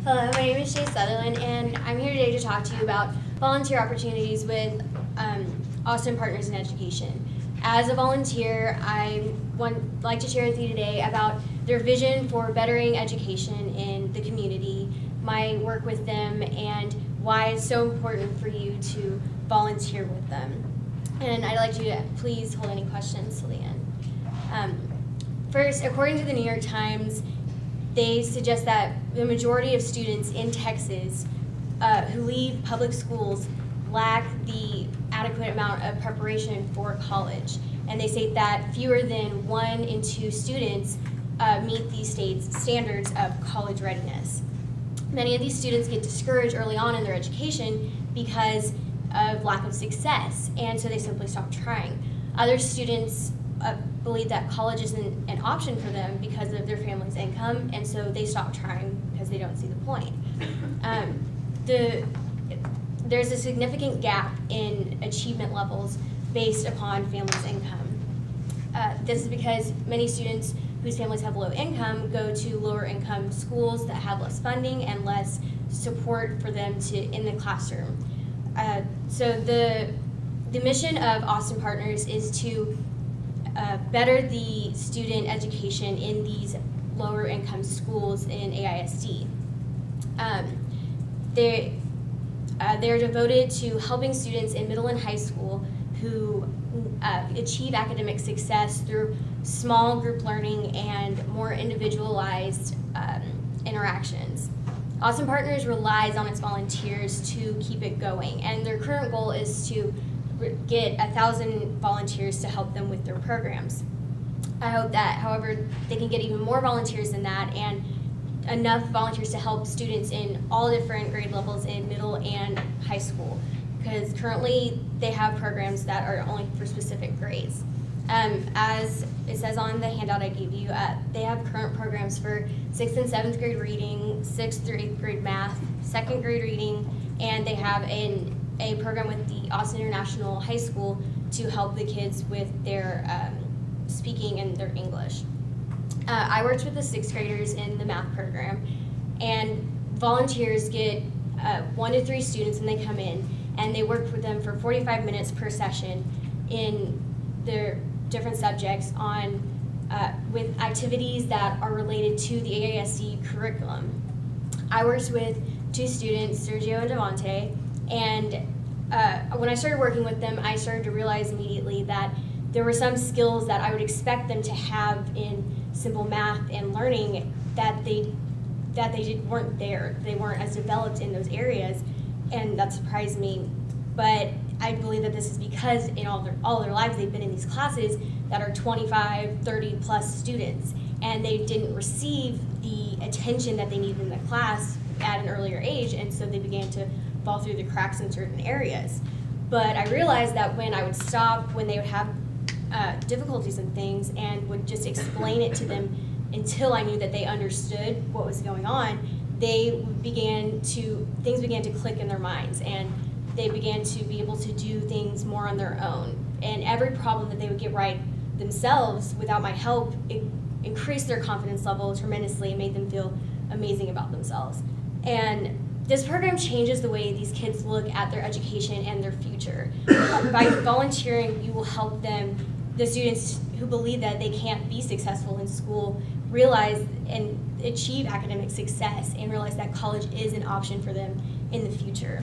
Hello, my name is Shay Sutherland, and I'm here today to talk to you about volunteer opportunities with Austin Partners in Education. As a volunteer, I would like to share with you today about their vision for bettering education in the community, my work with them, and why it's so important for you to volunteer with them. And I'd like you to please hold any questions till the end. First, according to the New York Times, they suggest that the majority of students in Texas who leave public schools lack the adequate amount of preparation for college. And they say that fewer than 1 in 2 students meet the state's standards of college readiness. Many of these students get discouraged early on in their education because of lack of success, and so they simply stop trying. Other students believe that college isn't an option for them because of their family's income, and so they stop trying because they don't see the point. There's a significant gap in achievement levels based upon families' income. This is because many students whose families have low income go to lower income schools that have less funding and less support for them in the classroom. So the mission of Austin Partners is to better the student education in these lower income schools in AISD. They're devoted to helping students in middle and high school who achieve academic success through small group learning and more individualized interactions. Austin Partners relies on its volunteers to keep it going, and their current goal is to get 1,000 volunteers to help them with their programs. I hope that, however, they can get even more volunteers than that and enough volunteers to help students in all different grade levels in middle and high school, because currently they have programs that are only for specific grades. As it says on the handout I gave you, they have current programs for 6th and 7th grade reading, 6th through 8th grade math, 2nd grade reading, and they have a program with the Austin International High School to help the kids with their speaking and their English. I worked with the 6th graders in the math program, and volunteers get 1 to 3 students when they come in, and they work with them for 45 minutes per session in their different subjects on with activities that are related to the AISD curriculum. I worked with 2 students, Sergio and Devante, and when I started working with them, I started to realize immediately that there were some skills that I would expect them to have in simple math and learning that they weren't there. They weren't as developed in those areas, and that surprised me. But I believe that this is because in all their lives they've been in these classes that are 25, 30 plus students, and they didn't receive the attention that they needed in the class at an earlier age, and so they began to fall through the cracks in certain areas. But I realized that when I would stop, when they would have difficulties in things, and would just explain it to them until I knew that they understood what was going on, things began to click in their minds, and they began to be able to do things more on their own. And every problem that they would get right themselves without my help, it increased their confidence level tremendously and made them feel amazing about themselves. And this program changes the way these kids look at their education and their future. By volunteering, you will help them, the students who believe that they can't be successful in school, realize and achieve academic success and realize that college is an option for them in the future.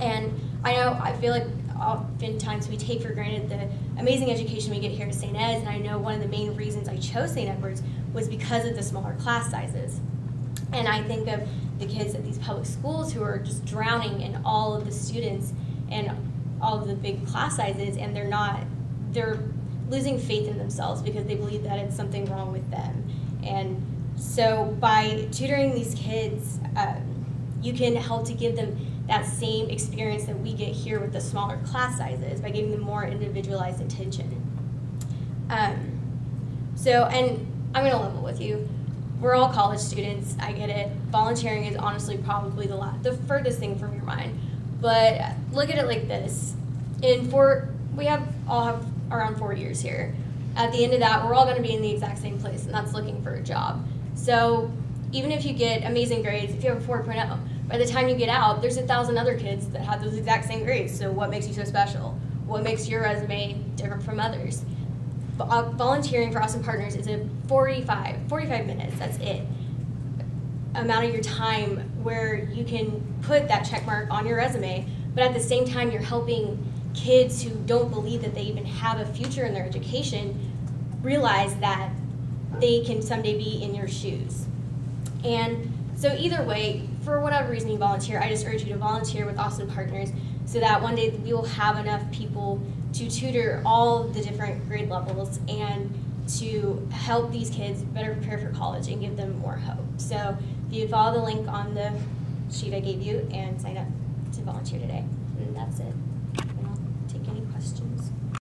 And I feel like oftentimes we take for granted the amazing education we get here at St. Ed's, and I know one of the main reasons I chose St. Edward's was because of the smaller class sizes. And I think of the kids at these public schools who are just drowning in all of the students and all of the big class sizes, and they're losing faith in themselves because they believe that it's something wrong with them. And so by tutoring these kids, you can help to give them that same experience that we get here with the smaller class sizes by giving them more individualized attention. And I'm gonna level with you. We're all college students, I get it. Volunteering is honestly probably the furthest thing from your mind. But look at it like this. We all have around 4 years here. At the end of that, we're all gonna be in the exact same place, and that's looking for a job. So even if you get amazing grades, if you have a 4.0, by the time you get out, there's 1,000 other kids that have those exact same grades. So what makes you so special? What makes your resume different from others? Volunteering for Awesome Partners is a 45 minutes, that's it, amount of your time where you can put that check mark on your resume, but at the same time you're helping kids who don't believe that they even have a future in their education realize that they can someday be in your shoes. And so either way, for whatever reason you volunteer, I just urge you to volunteer with Awesome Partners so that one day we will have enough people to tutor all the different grade levels and to help these kids better prepare for college and give them more hope. So if you follow the link on the sheet I gave you and sign up to volunteer today. And that's it. And I'll take any questions.